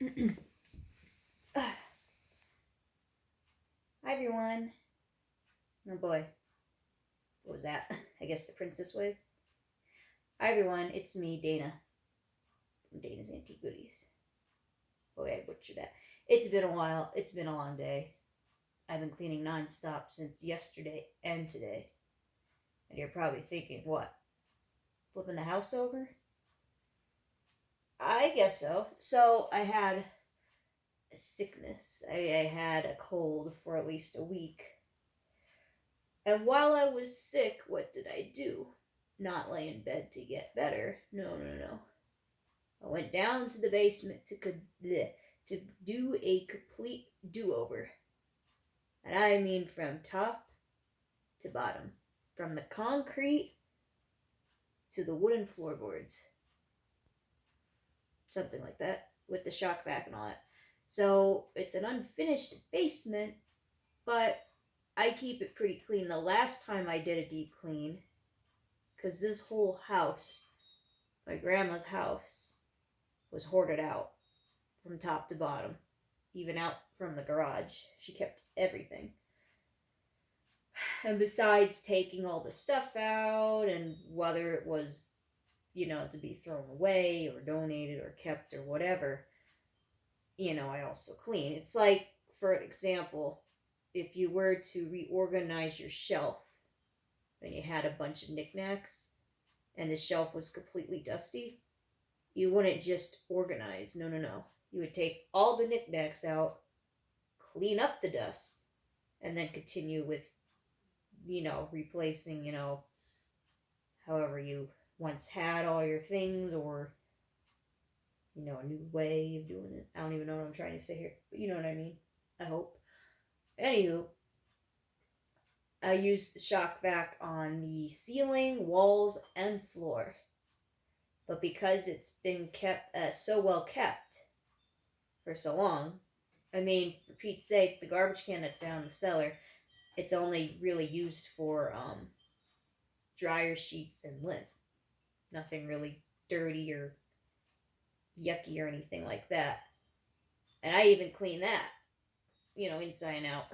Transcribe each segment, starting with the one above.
Hi everyone. Oh boy, what was that? I guess the princess wave. Hi everyone, it's me, Dana, from Dana's Antique Goodies. Boy, I butchered that. It's been a while. It's been a long day. I've been cleaning nonstop since yesterday and today. And you're probably thinking, what? Flipping the house over? I guess so. So I had a sickness. I had a cold for at least a week. And while I was sick, what did I do? Not lay in bed to get better. No, no, no. I went down to the basement to do a complete do over. And I mean from top to bottom. From the concrete to the wooden floorboards. Something like that. With the shock vac and all that. So it's an unfinished basement, but I keep it pretty clean. The last time I did a deep clean, because this whole house, my grandma's house, was hoarded out from top to bottom, even out from the garage. She kept everything. And besides taking all the stuff out, and whether it was, to be thrown away or donated or kept or whatever, I also clean. It's like, for an example, if you were to reorganize your shelf and you had a bunch of knickknacks and the shelf was completely dusty, you wouldn't just organize. No, no, no. You would take all the knickknacks out, clean up the dust, and then continue with, replacing, however you once had all your things, or, a new way of doing it. I don't even know what I'm trying to say here, but you know what I mean. I hope. Anywho, I used the shock vac on the ceiling, walls, and floor. But because it's been kept so well kept for so long, I mean, for Pete's sake, the garbage can that's down in the cellar, it's only really used for dryer sheets and lint. Nothing really dirty or yucky or anything like that. And I even clean that, inside and out.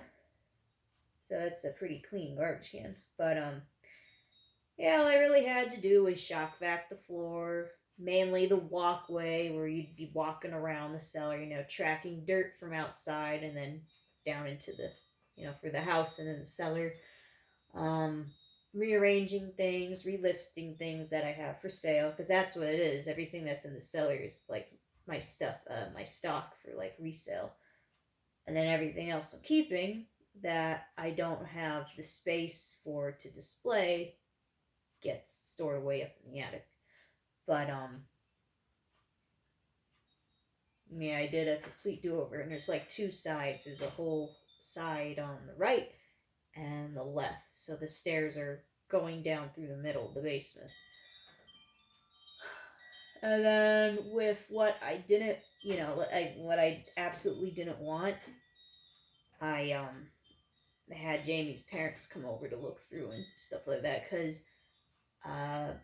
So that's a pretty clean garbage can. But yeah, all I really had to do was shock vac the floor, mainly the walkway where you'd be walking around the cellar, tracking dirt from outside and then down into the, for the house and in the cellar. Um, Rearranging things, relisting things that I have for sale, because that's what it is. Everything that's in the cellar is like my stuff, my stock for like resale. And then everything else I'm keeping that I don't have the space for to display gets stored away up in the attic. But yeah, I did a complete do over, and there's like two sides. There's a whole side on the right and the left. So the stairs are going down through the middle of the basement. And then with what I didn't, what I absolutely didn't want, I had Jamie's parents come over to look through and stuff like that, because uh,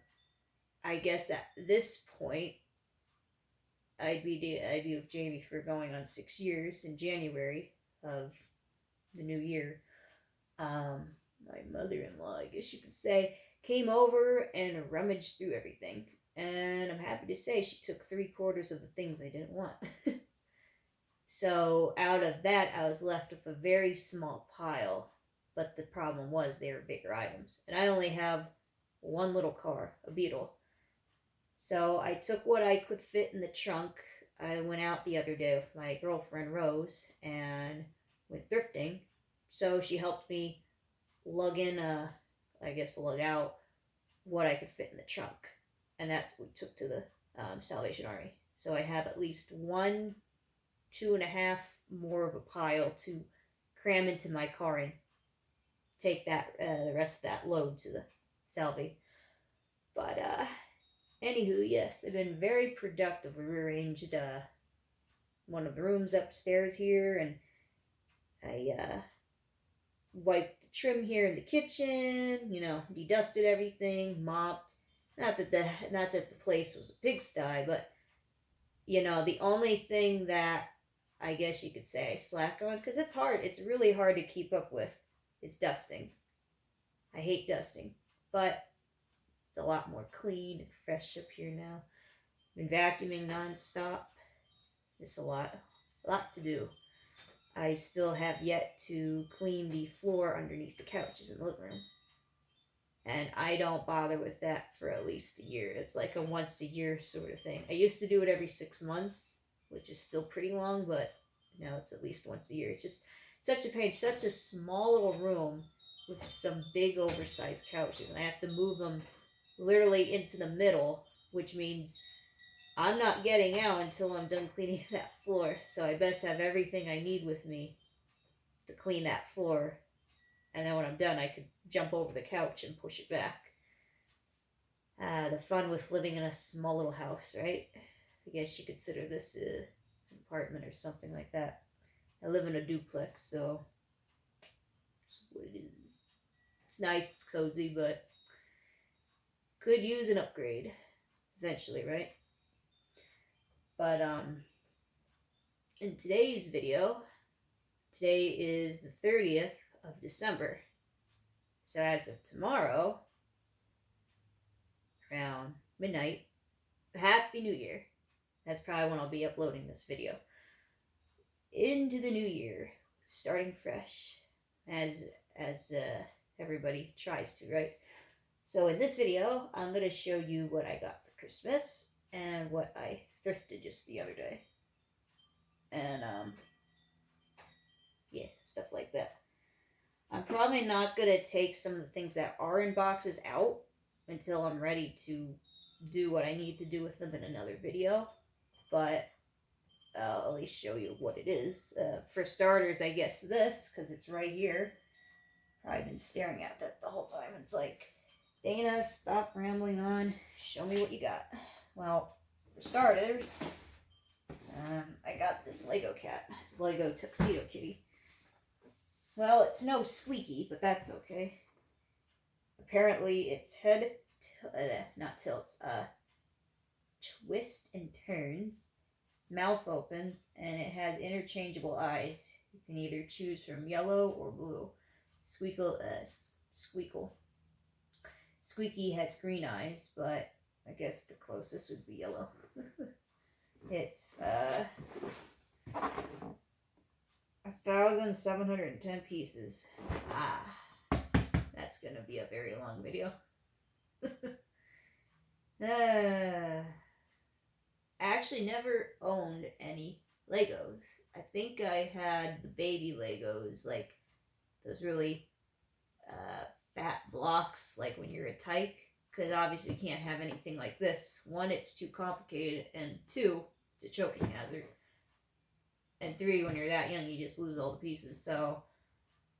I guess at this point I'd be with Jamie for going on 6 years in January of the new year. My mother-in-law, I guess you could say, came over and rummaged through everything, and I'm happy to say she took 3/4 of the things I didn't want. So out of that, I was left with a very small pile. But the problem was they were bigger items, and I only have one little car, a Beetle. So I took what I could fit in the trunk. I went out the other day with my girlfriend Rose and went thrifting. So she helped me lug in, I guess lug out what I could fit in the trunk, and that's what we took to the Salvation Army. So I have at least one, two and a half more of a pile to cram into my car and take that the rest of that load to the Salvy. But anywho, yes, I've been very productive. We rearranged one of the rooms upstairs here, and I wiped the trim here in the kitchen. Dedusted everything, mopped. Not that the place was a pigsty, but you know, the only thing that I guess you could say I slack on, because it's hard, it's really hard to keep up with, is dusting. I hate dusting, but it's a lot more clean and fresh up here now. Been vacuuming nonstop. It's a lot to do. I still have yet to clean the floor underneath the couches in the living room. And I don't bother with that for at least a year. It's like a once a year sort of thing. I used to do it every 6 months, which is still pretty long, but now it's at least once a year. It's just such a pain, such a small little room with some big oversized couches. And I have to move them literally into the middle, which means I'm not getting out until I'm done cleaning that floor. So I best have everything I need with me to clean that floor. And then when I'm done, I could jump over the couch and push it back. The fun with living in a small little house, right? I guess you consider this an apartment or something like that. I live in a duplex, so that's what it is. It's nice, it's cozy, but could use an upgrade eventually, right? But in today's video, today is the 30th of December. So as of tomorrow, around midnight, Happy New Year. That's probably when I'll be uploading this video. Into the new year, starting fresh, as everybody tries to, right? So in this video, I'm gonna show you what I got for Christmas and what I thrifted just the other day, and yeah, stuff like that. I'm probably not gonna take some of the things that are in boxes out until I'm ready to do what I need to do with them in another video, but I'll at least show you what it is. For starters, I guess this, because it's right here. Probably been staring at that the whole time. It's like, Dana, stop rambling on. Show me what you got. Well, for starters, I got this Lego cat. This Lego Tuxedo Kitty. Well, it's no Squeaky, but that's okay. Apparently, its head, not tilts, twists and turns. Its mouth opens, and it has interchangeable eyes. You can either choose from yellow or blue. Squeaky has green eyes, but I guess the closest would be yellow. It's 1,710 pieces. That's gonna be a very long video. I actually never owned any Legos. I think I had the baby Legos, like those really fat blocks, like when you're a tyke, because obviously you can't have anything like this. One, it's too complicated, and two, it's a choking hazard. And three, when you're that young, you just lose all the pieces. So,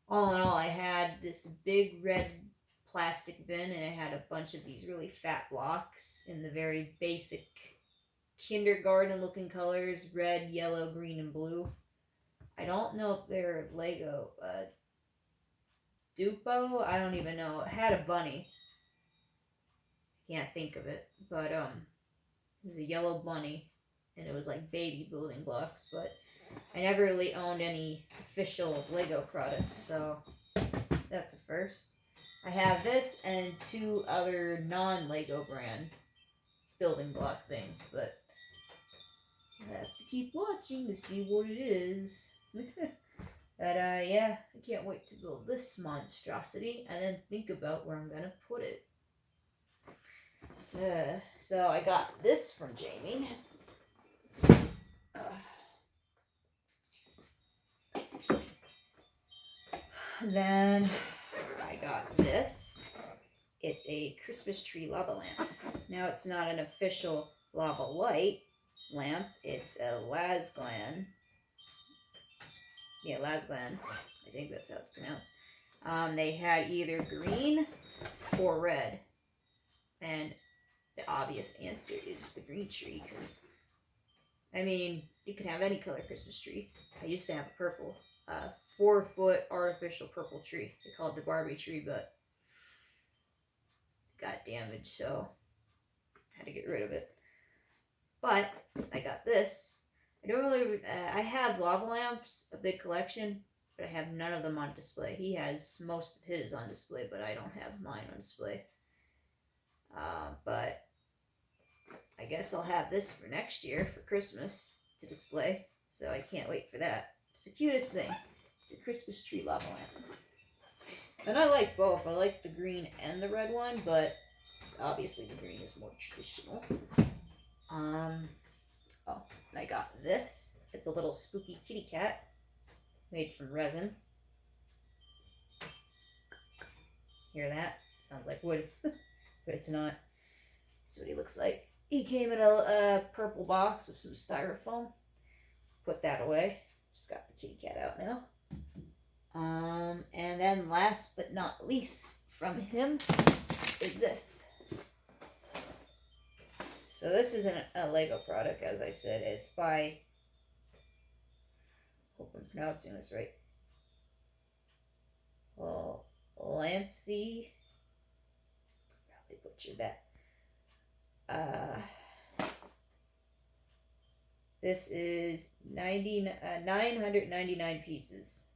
all in all, I had this big red plastic bin, and it had a bunch of these really fat blocks in the very basic kindergarten looking colors: red, yellow, green, and blue. I don't know if they're Lego Dupo. I don't even know. It had a bunny. Can't think of it, but it was a yellow bunny, and it was like baby building blocks. But I never really owned any official Lego products, so that's a first. I have this and two other non-Lego brand building block things, but I have to keep watching to see what it is. But yeah, I can't wait to build this monstrosity and then think about where I'm gonna put it. So I got this from Jamie. Then I got this. It's a Christmas tree lava lamp. Now it's not an official lava light lamp. It's a Lasglan. Yeah, Lasglan. I think that's how it's pronounced. They had either green or red. And the obvious answer is the green tree, because, I mean, you can have any color Christmas tree. I used to have a purple, 4-foot artificial purple tree. They call it the Barbie tree, but it got damaged, so I had to get rid of it. But I got this. I don't really. I have lava lamps, a big collection, but I have none of them on display. He has most of his on display, but I don't have mine on display. But I guess I'll have this for next year for Christmas to display. So I can't wait for that. It's the cutest thing. It's a Christmas tree lava lamp. And I like both. I like the green and the red one, but obviously the green is more traditional. Oh, and I got this. It's a little spooky kitty cat made from resin. Hear that? Sounds like wood, but it's not. That's what he looks like. He came in a purple box with some styrofoam. Put that away. Just got the kitty cat out now. And then last but not least from him is this. So this isn't a Lego product, as I said. It's by, hope I'm pronouncing this right, Lancy. Probably butchered that. This is 999 pieces.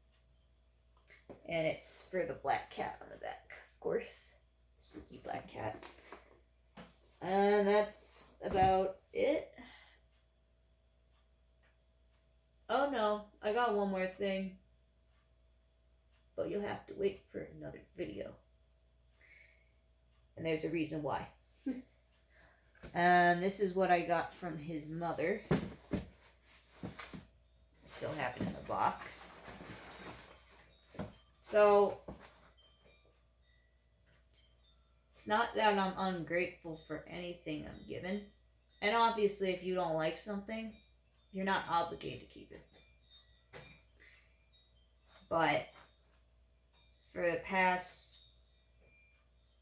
And it's for the black cat on the back, of course. Spooky black cat. And that's about it. Oh no, I got one more thing. But you'll have to wait for another video. And there's a reason why. And this is what I got from his mother. Still have it in the box. So, it's not that I'm ungrateful for anything I'm given. And obviously, if you don't like something, you're not obligated to keep it. But for the past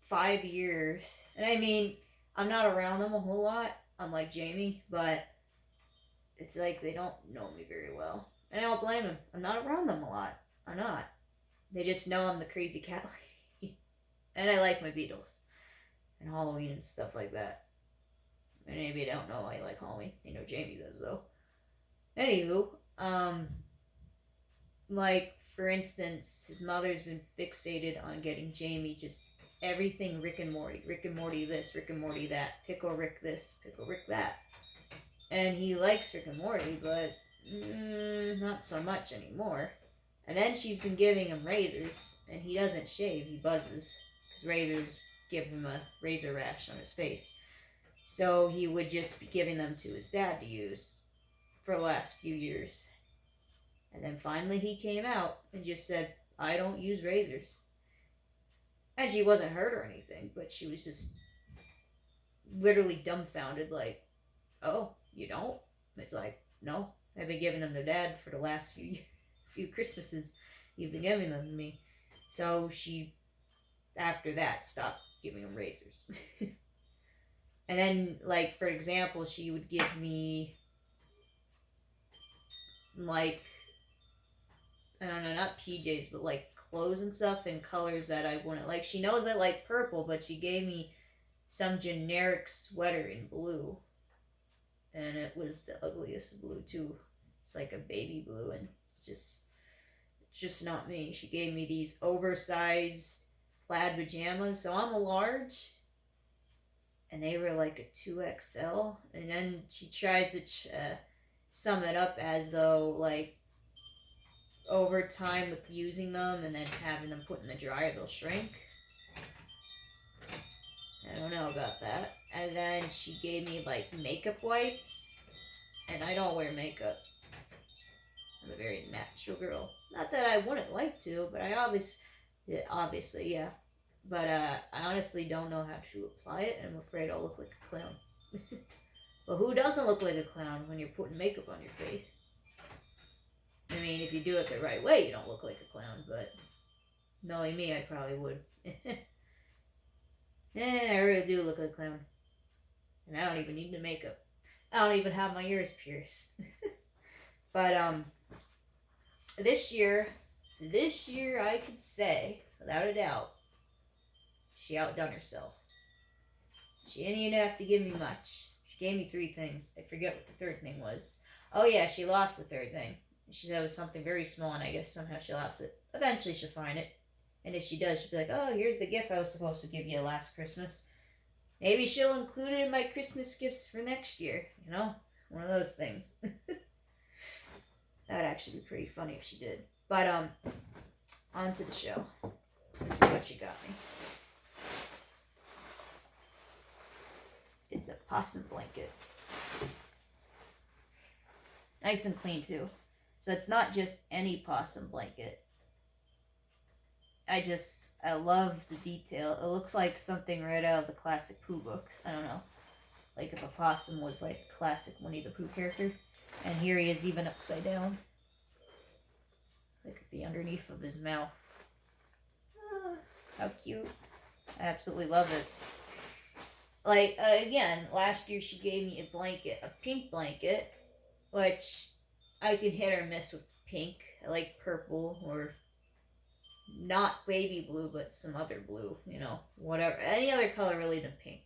5 years, and I mean, I'm not around them a whole lot, unlike Jamie, but it's like they don't know me very well. And I don't blame them. I'm not around them a lot. I'm not. They just know I'm the crazy cat lady. And I like my Beatles. And Halloween and stuff like that. And maybe they don't know I like Halloween. They know Jamie does, though. Anywho, like, for instance, his mother's been fixated on getting Jamie just everything Rick and Morty. Rick and Morty this, Rick and Morty that. Pickle Rick this, Pickle Rick that. And he likes Rick and Morty, but not so much anymore. And then she's been giving him razors, and he doesn't shave, he buzzes. Because razors give him a razor rash on his face. So he would just be giving them to his dad to use for the last few years. And then finally he came out and just said, I don't use razors. And she wasn't hurt or anything, but she was just literally dumbfounded, like, oh, you don't? It's like, no, I've been giving them to Dad for the last few Christmases. You've been giving them to me. So she, after that, stopped giving him razors. And then, like, for example, she would give me, like, I don't know, not PJs, but like clothes and stuff in colors that I wouldn't like. She knows I like purple, but she gave me some generic sweater in blue. And it was the ugliest blue too. It's like a baby blue, and it's just not me. She gave me these oversized plaid pajamas, so I'm a large, and they were like a 2XL. And then she tries to sum it up as though, like, over time with using them and then having them put in the dryer, they'll shrink. I don't know about that. And then she gave me, like, makeup wipes. And I don't wear makeup. I'm a very natural girl. Not that I wouldn't like to, but I obviously, yeah. But I honestly don't know how to apply it, and I'm afraid I'll look like a clown. But who doesn't look like a clown when you're putting makeup on your face? I mean, if you do it the right way, you don't look like a clown, but knowing me, I probably would. I really do look like a clown. And I don't even need the makeup. I don't even have my ears pierced. But, this year, I could say, without a doubt, she outdone herself. She didn't even have to give me much. She She gave me 3 things. I forget what the third thing was. Oh yeah, she lost the third thing. She said it was something very small, and I guess somehow she lost it. Eventually she'll find it. And if she does, she'll be like, oh, here's the gift I was supposed to give you last Christmas. Maybe she'll include it in my Christmas gifts for next year. You know? One of those things. That'd actually be pretty funny if she did. But, on to the show. This is what she got me. It's a possum blanket. Nice and clean, too. So it's not just any possum blanket. I love the detail. It looks like something right out of the classic Pooh books. I don't know. Like if a possum was like a classic Winnie the Pooh character. And here he is even upside down. Like the underneath of his mouth. Ah, how cute. I absolutely love it. Like, again, last year she gave me a blanket, a pink blanket, which I could hit or miss with pink. I like purple or not baby blue, but some other blue, you know, whatever. Any other color really than pink.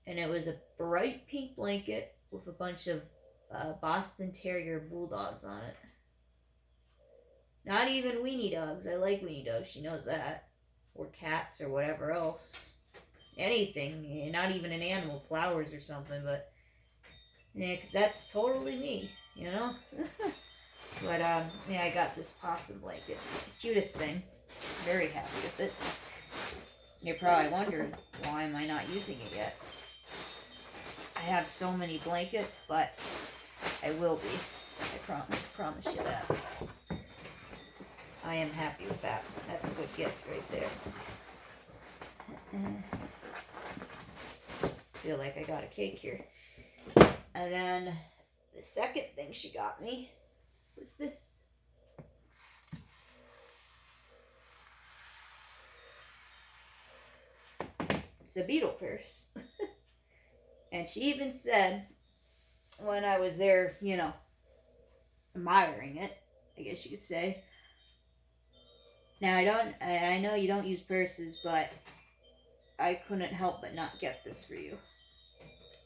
And it was a bright pink blanket with a bunch of Boston Terrier bulldogs on it. Not even weenie dogs. I like weenie dogs. She knows that. Or cats or whatever else. Anything. Not even an animal. Flowers or something. But, yeah, because that's totally me. You know? But, yeah, I got this possum blanket. Cutest thing. Very happy with it. You're probably wondering, why am I not using it yet? I have so many blankets, but I will be. I promise you that. I am happy with that. That's a good gift right there. Feel like I got a cake here. And then the second thing she got me was this. It's a beetle purse. And she even said, when I was there, you know, admiring it, I guess you could say. Now, I know you don't use purses, but I couldn't help but not get this for you.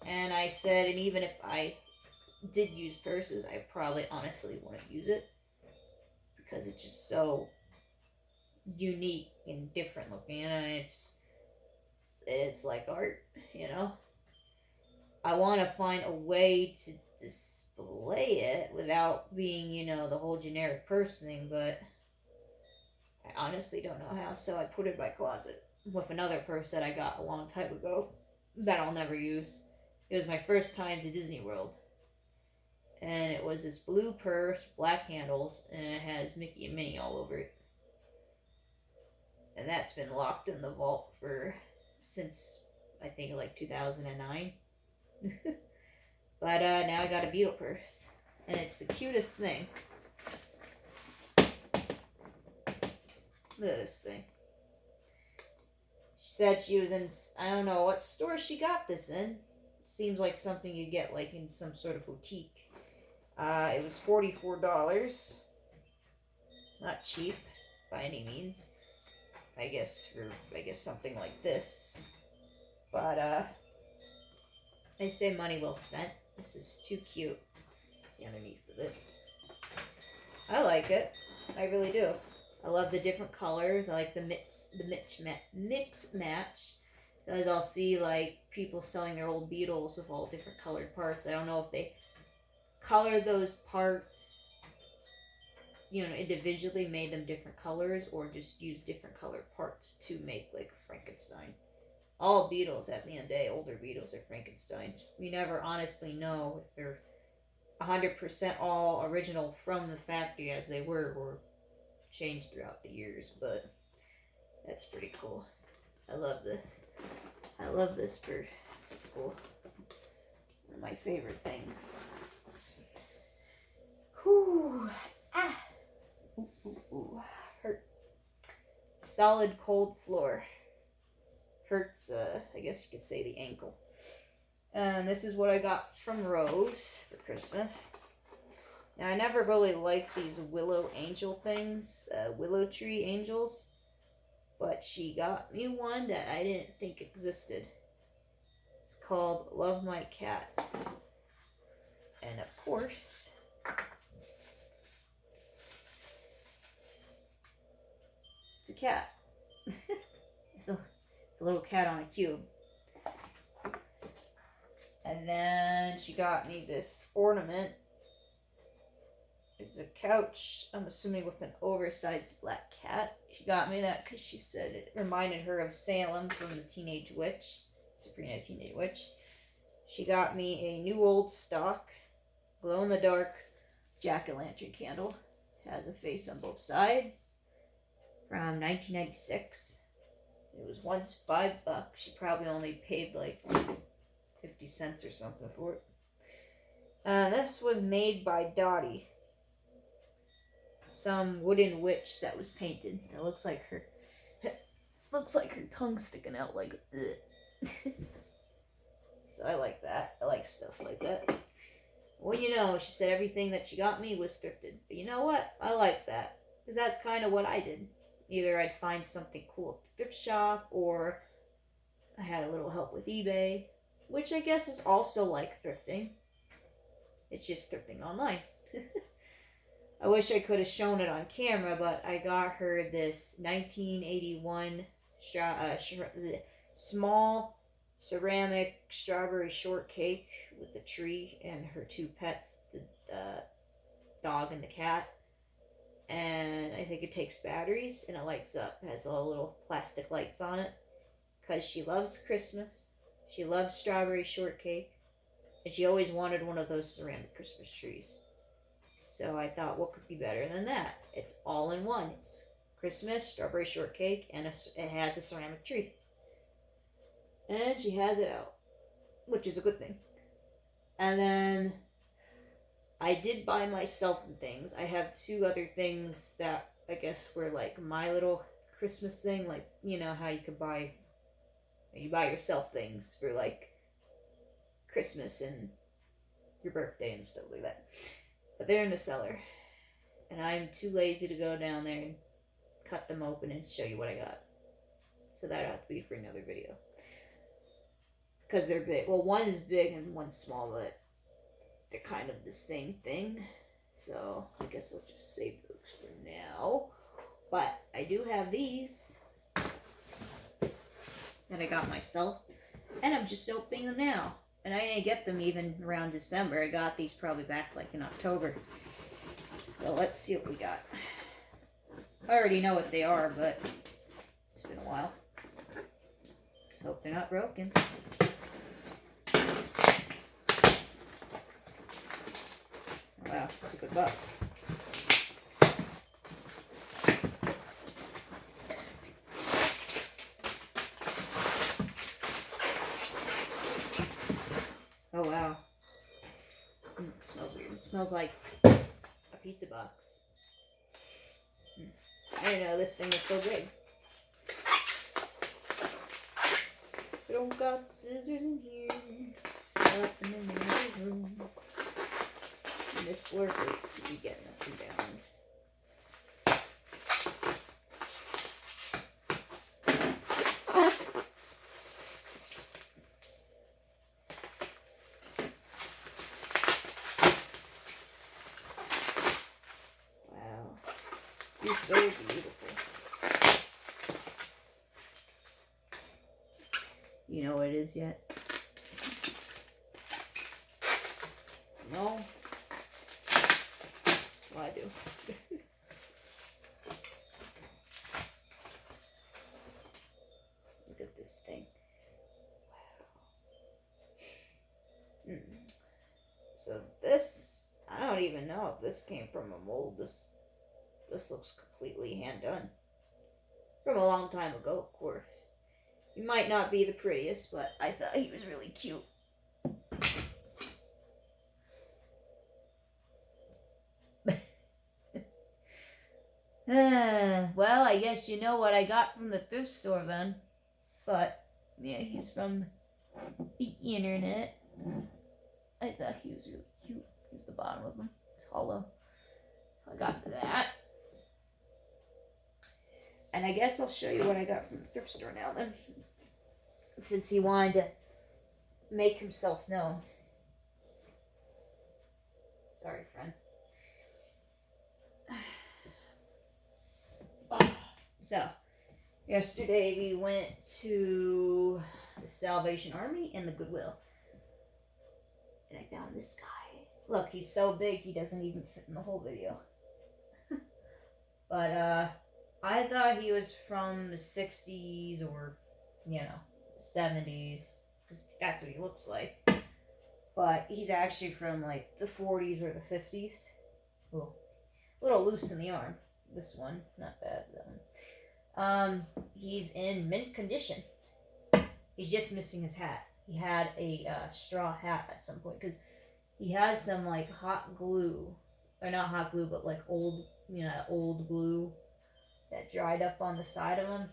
And I said, and even if I did use purses, I probably honestly wouldn't use it. Because it's just so unique and different looking, and it's like art, you know? I want to find a way to display it without being, you know, the whole generic purse thing, but I honestly don't know how, so I put it in my closet with another purse that I got a long time ago that I'll never use. It was my first time to Disney World. And it was this blue purse, black handles, and it has Mickey and Minnie all over it. And that's been locked in the vault since, I think, like 2009. But now I got a beetle purse. And it's the cutest thing. Look at this thing. She said she was in, I don't know what store she got this in. Seems like something you get like in some sort of boutique. It was $44. Not cheap by any means. I guess something like this. But they say money well spent. This is too cute. See underneath of it. I like it. I really do. I love the different colors. I like the mix match. Because I'll see like people selling their old Beetles with all different colored parts. I don't know if they colored those parts, you know, individually, made them different colors, or just used different colored parts to make like a Frankenstein. All Beetles at the end of the day, older Beetles are Frankenstein. We never honestly know if they're 100% all original from the factory as they were, or changed throughout the years, but that's pretty cool. I love this. I love this purse. This is cool. One of my favorite things. Whew. Ah. Ooh, ooh, ooh. Hurt. Solid cold floor. Hurts, I guess you could say the ankle. And this is what I got from Rose for Christmas. Now, I never really liked these willow angel things, willow tree angels, but she got me one that I didn't think existed. It's called Love My Cat. And of course, it's a cat. it's a little cat on a cube. And then she got me this ornament. It's a couch, I'm assuming with an oversized black cat. She got me that because she said it reminded her of Salem from the Teenage Witch, Sabrina Teenage Witch. She got me a new old stock, glow-in-the-dark jack-o'-lantern candle. Has a face on both sides. From 1996. It was once $5. She probably only paid like 50 cents or something for it. This was made by Dottie. Some wooden witch that was painted. It looks like her tongue sticking out like So I like that. I like stuff like that. Well, you know, she said everything that she got me was thrifted. But you know what? I like that. Because that's kind of what I did. Either I'd find something cool at the thrift shop, or I had a little help with eBay, which I guess is also like thrifting. It's just thrifting online. I wish I could have shown it on camera, but I got her this 1981 small ceramic strawberry shortcake with the tree and her two pets, the dog and the cat. And I think it takes batteries and it lights up. It has all little plastic lights on it. Because she loves Christmas. She loves strawberry shortcake. And she always wanted one of those ceramic Christmas trees. So I thought, what could be better than that? It's all in one. It's Christmas, strawberry shortcake, and it has a ceramic tree. And she has it out, which is a good thing. And then I did buy myself some things. I have two other things that I guess were like my little Christmas thing. Like, you know how you buy yourself things for like Christmas and your birthday and stuff like that. But they're in the cellar. And I'm too lazy to go down there and cut them open and show you what I got. So that'll have to be for another video. Because they're big. Well, one is big and one's small, but they're kind of the same thing. So I guess I'll just save those for now. But I do have these that I got myself. And I'm just opening them now. And I didn't get them even around December. I got these probably back like in October. So let's see what we got. I already know what they are, but it's been a while. Let's hope they're not broken. Wow, it's a good box. Oh wow. It smells weird. It smells like a pizza box. I didn't know this thing was so big. We don't got the scissors in here. Got them in the other room. And this floor hurts to be getting up and down. You're so beautiful. You know what it is yet? No? Well, I do. Look at this thing. Wow. So this, I don't even know if this came from a mold. This looks completely hand done. From a long time ago, of course. He might not be the prettiest, but I thought he was really cute. Well, I guess you know what I got from the thrift store then. But, yeah, he's from the internet. I thought he was really cute. Here's the bottom of him. It's hollow. I got that. And I guess I'll show you what I got from the thrift store now then. Since he wanted to make himself known. Sorry, friend. So, yesterday we went to the Salvation Army and the Goodwill. And I found this guy. Look, he's so big he doesn't even fit in the whole video. But, I thought he was from the 60s or, 70s. Because that's what he looks like. But he's actually from, like, the 40s or the 50s. Ooh. A little loose in the arm. This one. Not bad, that one. He's in mint condition. He's just missing his hat. He had a straw hat at some point because he has some like hot glue, or not hot glue, but like old glue that dried up on the side of him,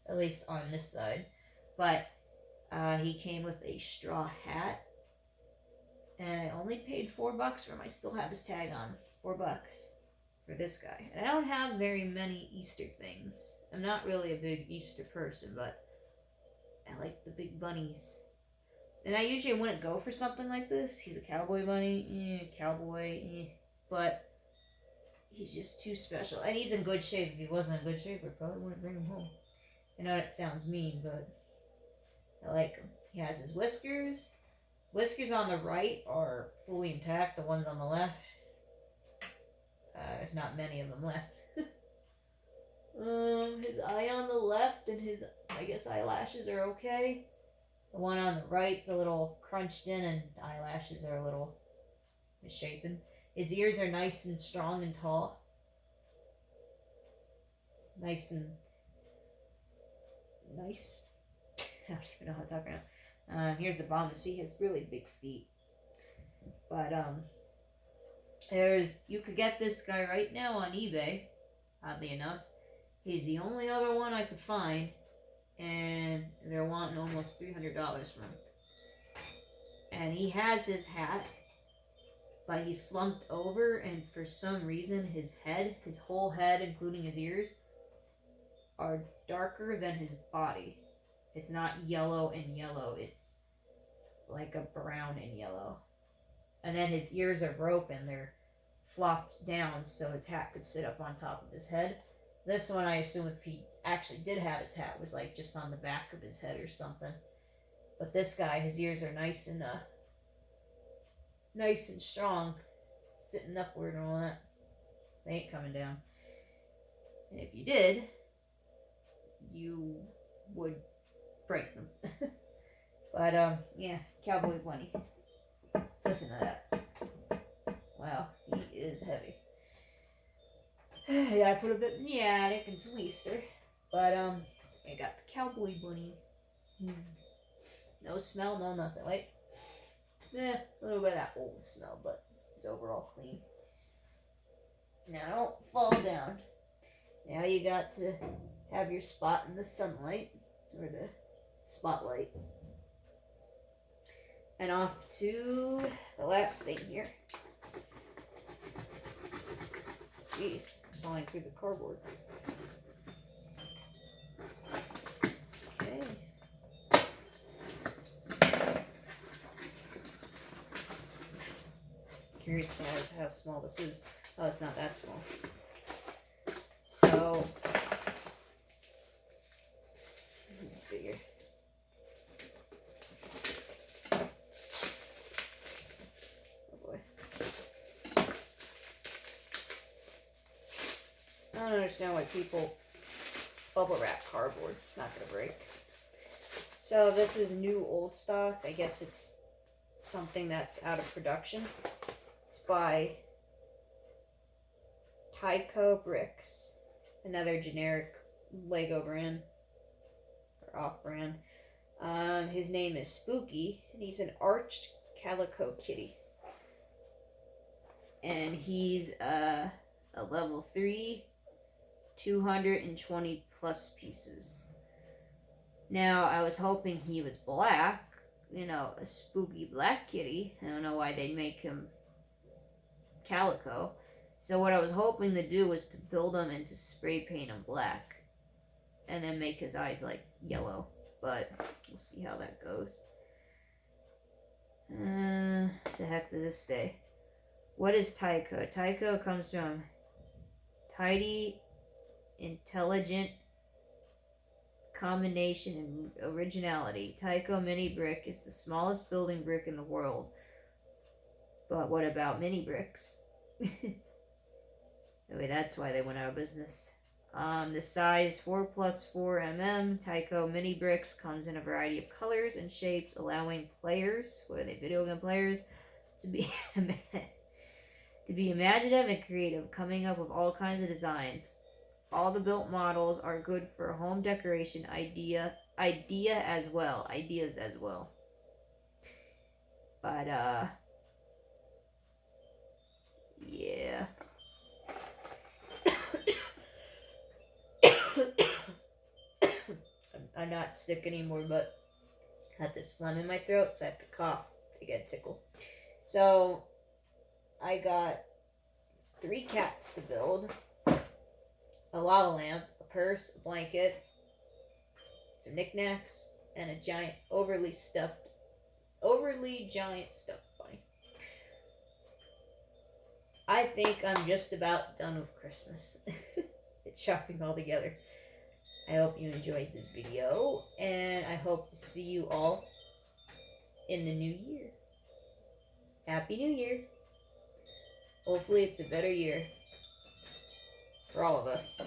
at least on this side. But he came with a straw hat, and I only paid $4 for him. I still have his tag on. $4 for this guy. And I don't have very many Easter things. I'm not really a big Easter person, but I like the big bunnies. And I usually wouldn't go for something like this. He's a cowboy bunny. Cowboy. But he's just too special. And he's in good shape. If he wasn't in good shape, I probably wouldn't bring him home. I know that sounds mean, but I like him. He has his whiskers. Whiskers on the right are fully intact. The ones on the left, there's not many of them left. His eye on the left and his, I guess, eyelashes are okay. The one on the right's a little crunched in and eyelashes are a little misshapen. His ears are nice and strong and tall. Nice. I don't even know how to talk right now. Here's the bottom of his feet. He has really big feet. But, you could get this guy right now on eBay, oddly enough. He's the only other one I could find, and they're wanting almost $300 for him. And he has his hat, but he's slumped over, and for some reason his whole head, including his ears, are darker than his body. It's not yellow and yellow, it's like a brown and yellow. And then his ears are broken, they're flopped down so his hat could sit up on top of his head. This one, I assume if he actually did have his hat, was like just on the back of his head or something. But this guy, his ears are nice and strong, sitting upward and all that. They ain't coming down. And if you did, you would break them. But yeah, cowboy bunny. Listen to that. Wow, he is heavy. Yeah, I put a bit in the attic until Easter. But I got the cowboy bunny. No smell, no nothing. Wait. A little bit of that old smell, but it's overall clean. Now don't fall down. Now you got to have your spot in the sunlight, or the spotlight. And off to the last thing here. Jeez, I'm sawing through the cardboard. Okay. Curious to know how small this is. Oh, it's not that small. So, let's see here. I don't understand why people bubble wrap cardboard. It's not going to break. So this is new old stock. I guess it's something that's out of production. It's by Tyco Bricks, another generic Lego brand, or off-brand. His name is Spooky, and he's an arched calico kitty. And he's a level 3, 220 plus pieces. Now, I was hoping he was black, a spooky black kitty. I don't know why they'd make him calico. So what I was hoping to do was to build him and to spray paint him black, and then make his eyes like yellow. But we'll see how that goes. The heck does this say? What is Taiko? Taiko comes from tidy, intelligent, combination, and originality. Taiko Mini Brick is the smallest building brick in the world. But what about mini bricks? Anyway, that's why they went out of business. The size 4+4 mm Taiko mini bricks comes in a variety of colors and shapes, allowing players, what are they, video game players, to be imaginative and creative, coming up with all kinds of designs. All the built models are good for home decoration ideas as well. But yeah. I'm not sick anymore, but I had this phlegm in my throat, so I have to cough to get a tickle. So I got 3 cats to build, a lava lamp, a purse, a blanket, some knickknacks, and a giant, overly giant stuffed bunny. I think I'm just about done with Christmas. It's shopping all together. I hope you enjoyed this video, and I hope to see you all in the new year. Happy New Year. Hopefully it's a better year for all of us.